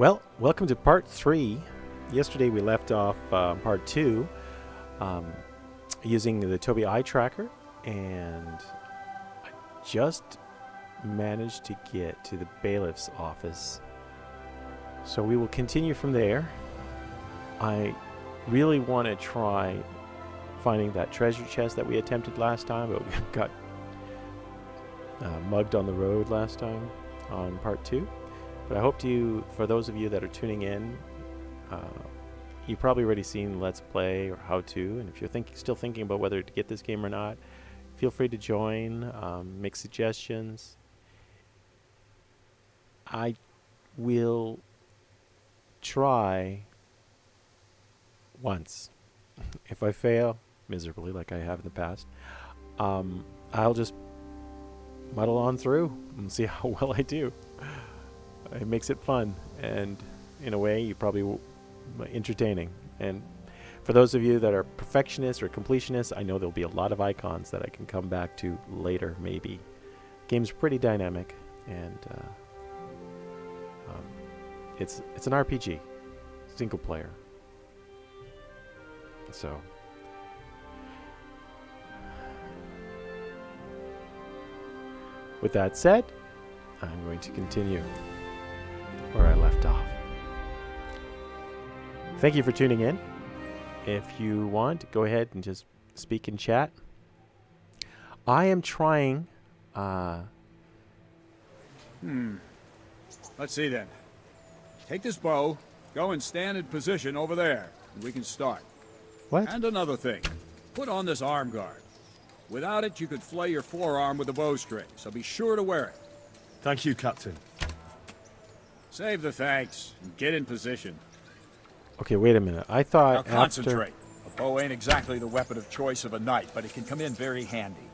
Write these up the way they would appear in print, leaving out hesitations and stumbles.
Well, welcome to part 3. Yesterday we left off part 2 using the Tobii eye tracker, and I just managed to get to the bailiff's office. So we will continue from there. I really want to try finding that treasure chest that we attempted last time, but we got mugged on the road last time on part 2. But I hope for those of you that are tuning in, you've probably already seen Let's Play or How To, and if you're still thinking about whether to get this game or not, feel free to join, make suggestions. I will try once. If I fail miserably, like I have in the past, I'll just muddle on through and see how well I do. It makes it fun, and in a way, you probably entertaining. And for those of you that are perfectionists or completionists, I know there'll be a lot of icons that I can come back to later, maybe. The game's pretty dynamic, and it's an RPG, single player. So, with that said, I'm going to continue where I left off. Thank you for tuning in. If you want, go ahead and just speak in chat. I am trying... Let's see then. Take this bow, go and stand in position over there, and we can start. What? And another thing, put on this arm guard. Without it, you could flay your forearm with a bowstring, so be sure to wear it. Thank you, Captain. Save the thanks, and get in position. Okay, wait a minute. I thought Now concentrate. A bow ain't exactly the weapon of choice of a knight, but it can come in very handy.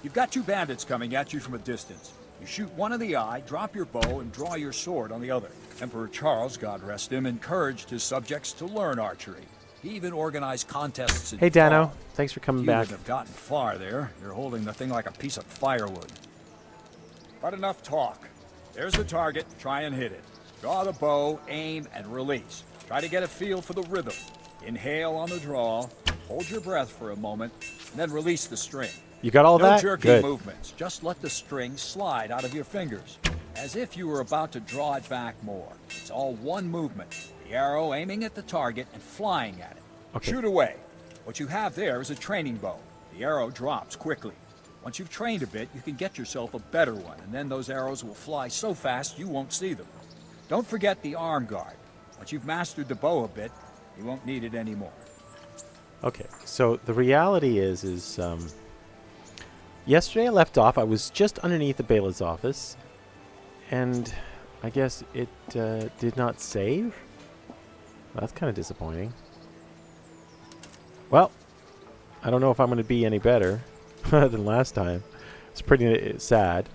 You've got two bandits coming at you from a distance. You shoot one in the eye, drop your bow, and draw your sword on the other. Emperor Charles, God rest him, encouraged his subjects to learn archery. He even organized contests in Hey, Dano. fall. Thanks for coming You back. wouldn't have gotten far there. You're holding the thing like a piece of firewood. But enough talk. There's the target. Try and hit it. Draw the bow, aim, and release. Try to get a feel for the rhythm. Inhale on the draw, hold your breath for a moment, and then release the string. You got all No that? jerky Good. movements. Just let the string slide out of your fingers, as if you were about to draw it back more. It's all one movement. The arrow aiming at the target and flying at it. Okay. Shoot away. What you have there is a training bow. The arrow drops quickly. Once you've trained a bit, you can get yourself a better one, and then those arrows will fly so fast you won't see them. Don't forget the arm guard. Once you've mastered the bow a bit, you won't need it anymore. Okay, so the reality is yesterday I left off. I was just underneath the bailiff's office, and I guess it did not save. That's kind of disappointing. Well, I don't know if I'm going to be any better than last time. It's pretty sad.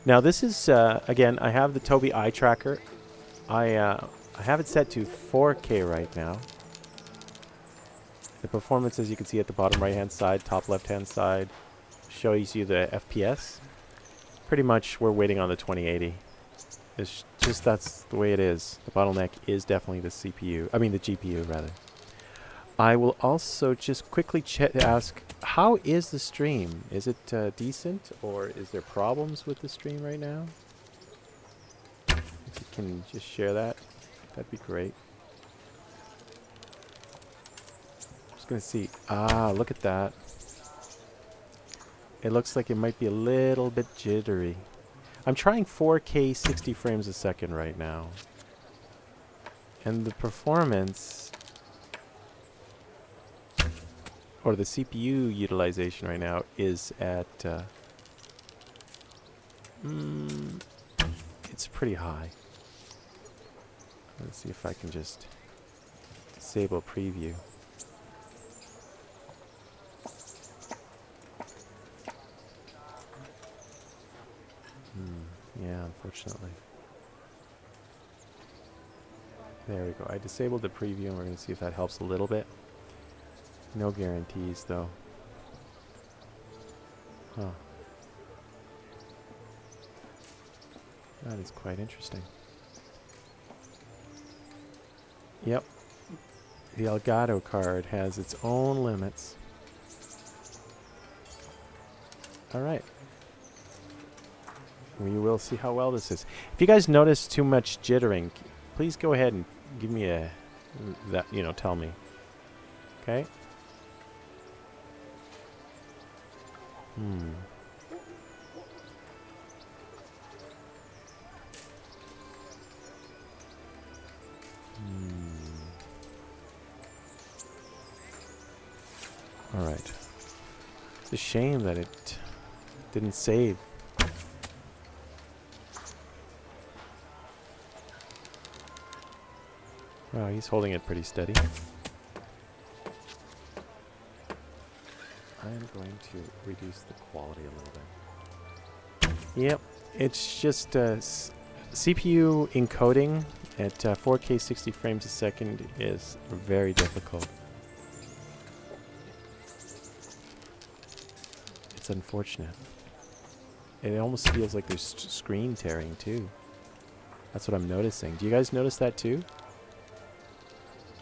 Now this is, again, I have the Tobii eye tracker. I have it set to 4K right now. The performance, as you can see at the bottom right-hand side, top left-hand side, shows you the FPS. Pretty much we're waiting on the 2080. It's just that's the way it is. The bottleneck is definitely the CPU. I mean the GPU, rather. I will also just quickly ask, how is the stream? Is it decent, or is there problems with the stream right now? If you can just share that, that'd be great. Just gonna see. Ah, look at that. It looks like it might be a little bit jittery. I'm trying 4K 60 frames a second right now. And the performance, or the CPU utilization right now, is at it's pretty high. Let's see if I can just disable preview. Yeah, unfortunately. There we go. I disabled the preview, and we're going to see if that helps a little bit. No guarantees, though. Huh. That is quite interesting. Yep. The Elgato card has its own limits. Alright. We will see how well this is. If you guys notice too much jittering, please go ahead and give me a... tell me. Okay? Alright. It's a shame that it didn't save. Wow, he's holding it pretty steady. I'm going to reduce the quality a little bit. Yep, it's just CPU encoding at 4K 60 frames a second is very difficult. It's unfortunate. It almost feels like there's screen tearing too. That's what I'm noticing. Do you guys notice that too?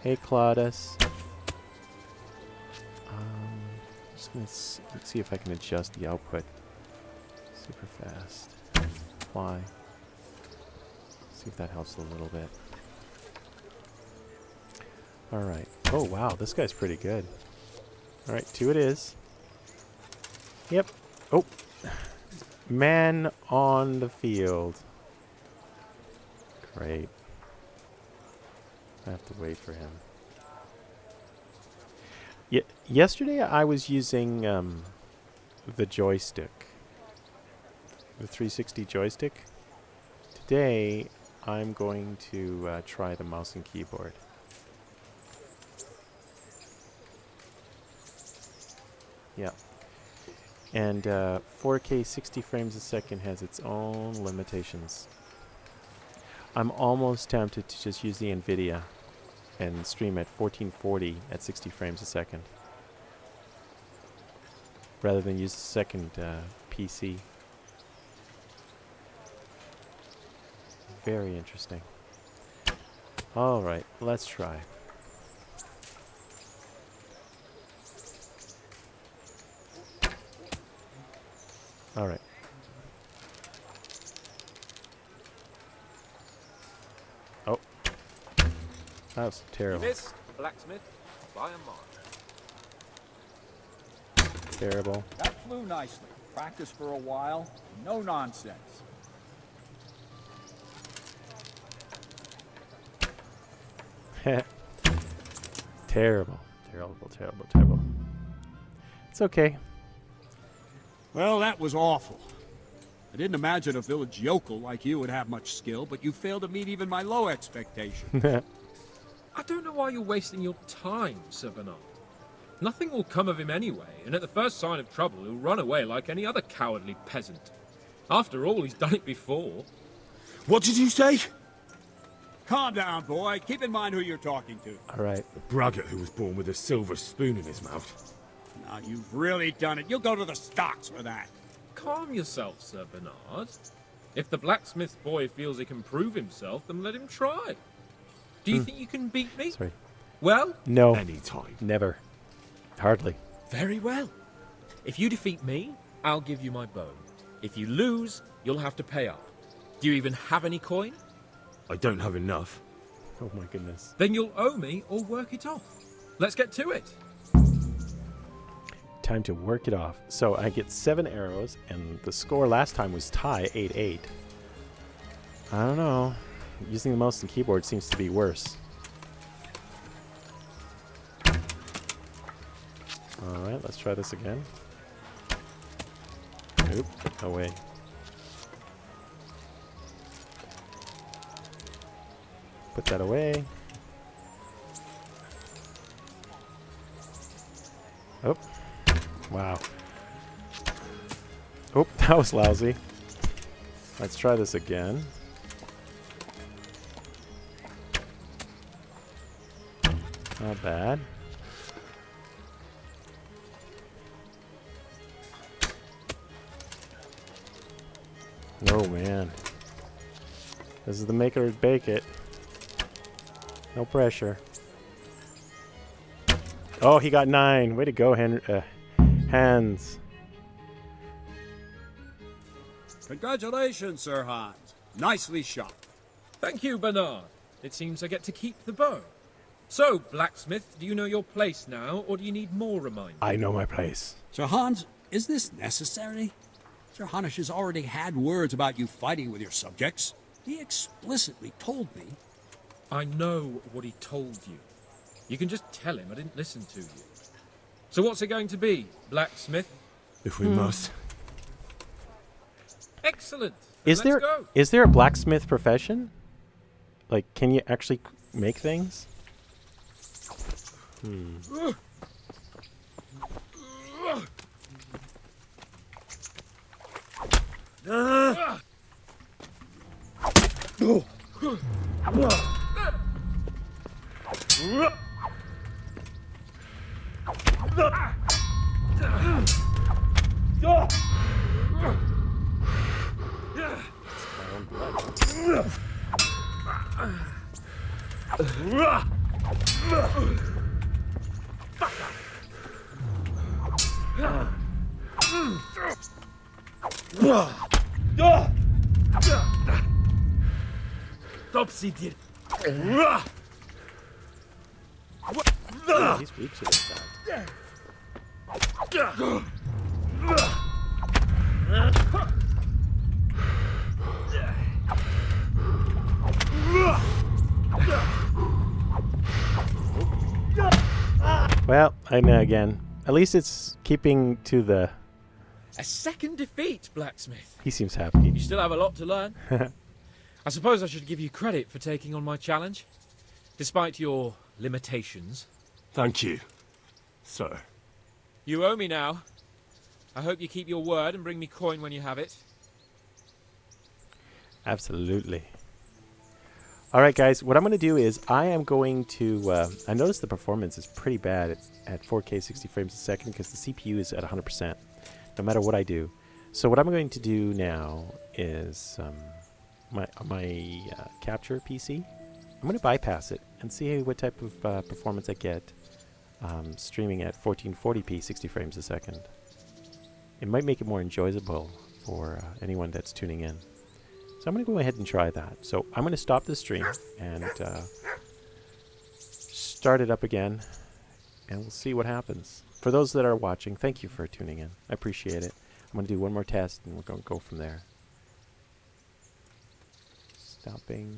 Hey, Claudus. Just gonna see if I can adjust the output. Super fast. Apply. See if that helps a little bit. Alright. Oh, wow. This guy's pretty good. Alright, 2 it is. Yep. Oh. Man on the field. Great. I have to wait for him. Yesterday I was using the joystick. The 360 joystick. Today I'm going to try the mouse and keyboard. Yeah. And 4K 60 frames a second has its own limitations. I'm almost tempted to just use the nvidia and stream at 1440 at 60 frames a second rather than use the second PC. Very interesting. Alright, let's try. Alright. Oh. That was terrible. Miss blacksmith by a mile. Terrible. That flew nicely. Practice for a while. No nonsense. Terrible. Terrible, terrible, terrible. It's okay. Well, that was awful. I didn't imagine a village yokel like you would have much skill, but you failed to meet even my low expectations. I don't know why you're wasting your time, Sir Bernard. Nothing will come of him anyway, and at the first sign of trouble, he'll run away like any other cowardly peasant. After all, he's done it before. What did you say? Calm down, boy. Keep in mind who you're talking to. Alright. The braggart who was born with a silver spoon in his mouth. Now, you've really done it. You'll go to the stocks for that. Calm yourself, Sir Bernard. If the blacksmith boy feels he can prove himself, then let him try. Do you think you can beat me? Sorry. Well? No. Anytime. Never. Hardly. Very well. If you defeat me, I'll give you my bow. If you lose, you'll have to pay up. Do you even have any coin? I don't have enough. Oh my goodness. Then you'll owe me or work it off. Let's get to it. Time to work it off. So I get 7 arrows, and the score last time was tie 8-8. I don't know. Using the mouse and keyboard seems to be worse. Alright, let's try this again. Oop, no way. Put that away. Oh. Wow. Oh, that was lousy. Let's try this again. Not bad. Oh man. This is the make or bake it. No pressure. Oh, he got 9. Way to go, Hans. Congratulations, Sir Hans. Nicely shot. Thank you, Bernard. It seems I get to keep the bow. So, blacksmith, do you know your place now, or do you need more reminders? I know my place. Sir Hans, is this necessary? Sir Hanush has already had words about you fighting with your subjects. He explicitly told me. I know what he told you. You can just tell him I didn't listen to you. So what's it going to be, blacksmith? If we must. Excellent. Is Let's go. there a blacksmith profession? Like, can you actually make things? Yeah, he's weak to this guy. Well, I know again. At least it's keeping to the... A second defeat, blacksmith. He seems happy. You still have a lot to learn. I suppose I should give you credit for taking on my challenge, despite your limitations. Thank you, sir. You owe me now. I hope you keep your word and bring me coin when you have it. Absolutely. All right, guys. What I'm going to do is I am going to... I noticed the performance is pretty bad. It's at 4K 60 frames a second because the CPU is at 100%, no matter what I do. So what I'm going to do now is my capture PC. I'm going to bypass it and see what type of performance I get streaming at 1440p 60 frames a second. It might make it more enjoyable for anyone that's tuning in. So I'm going to go ahead and try that. So I'm going to stop the stream and start it up again, and we'll see what happens. For those that are watching, thank you for tuning in. I appreciate it. I'm going to do one more test, and we're going to go from there. Stopping.